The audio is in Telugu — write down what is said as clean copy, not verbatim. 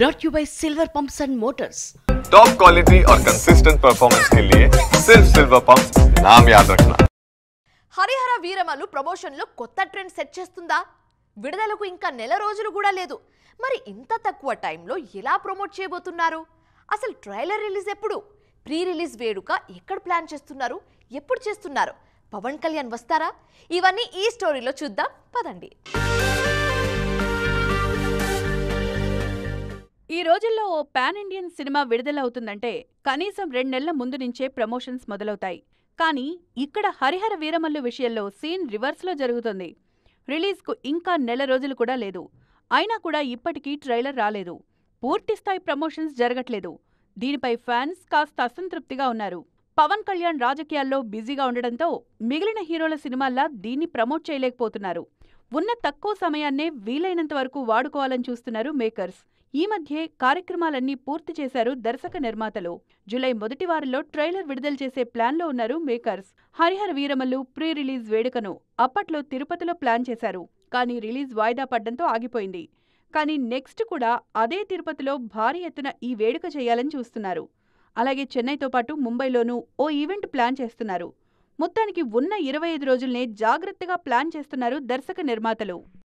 brought to you by Silver Pumps and Motors. Top quality और कंसिस्टेंट परफॉर्मेंस के लिए सिर्फ सिल्वर पंप्स नाम याद रखना. హరిహర వీరమల్లు ప్రమోషన్ లో కొత్త ట్రెండ్ సెట్ చేస్తుందా? విడుదలకు ఇంకా నెల రోజులు కూడా లేదు. మరి ఇంత తక్కువ టైంలో ఎలా ప్రమోట్ చేయబోతున్నారు? అసలు ట్రైలర్ రిలీజ్ ఎప్పుడు? ప్రీ రిలీజ్ వేడుక ఎక్కడ ప్లాన్ చేస్తున్నారు? ఎప్పుడు చేస్తున్నారు? పవన్ కళ్యాణ్ వస్తారా? ఇవన్నీ ఈ స్టోరీలో చూద్దాం పదండి. ఈ రోజుల్లో ఓ పాన్ ఇండియన్ సినిమా విడుదలవుతుందంటే కనీసం 2 నెలల ముందు నుంచే ప్రమోషన్స్ మొదలవుతాయి. కానీ ఇక్కడ హరిహర వీరమల్లు విషయంలో సీన్ రివర్స్లో జరుగుతుంది. రిలీజ్కు ఇంకా నెల రోజులు కూడా లేదు. అయినా కూడా ఇప్పటికీ ట్రైలర్ రాలేదు. పూర్తిస్థాయి ప్రమోషన్స్ జరగట్లేదు. దీనిపై ఫ్యాన్స్ కాస్త అసంతృప్తిగా ఉన్నారు. పవన్ కళ్యాణ్ రాజకీయాల్లో బిజీగా ఉండడంతో మిగిలిన హీరోల సినిమాల్లా దీన్ని ప్రమోట్ చేయలేకపోతున్నారు. ఉన్న తక్కువ సమయాన్నే వీలైనంత వరకు వాడుకోవాలని చూస్తున్నారు మేకర్స్. ఈ మధ్యే కార్యక్రమాలన్నీ పూర్తి చేశారు దర్శక నిర్మాతలు. జూలై మొదటి వారంలో ట్రైలర్ విడుదల చేసే ప్లాన్లో ఉన్నారు makers. Harihara Veeramallu pre release వేడుకను అప్పట్లో తిరుపతిలో ప్లాన్ చేశారు. కానీ రిలీజ్ వాయిదా పడ్డంతో ఆగిపోయింది. కానీ నెక్స్ట్ కూడా అదే తిరుపతిలో భారీ ఎత్తున ఈ వేడుక చేయాలని చూస్తున్నారు. అలాగే చెన్నైతో పాటు ముంబైలోనూ ఓ ఈవెంట్ ప్లాన్ చేస్తున్నారు. మొత్తానికి ఉన్న 25 రోజుల్నే జాగ్రత్తగా ప్లాన్ చేస్తున్నారు దర్శక నిర్మాతలు.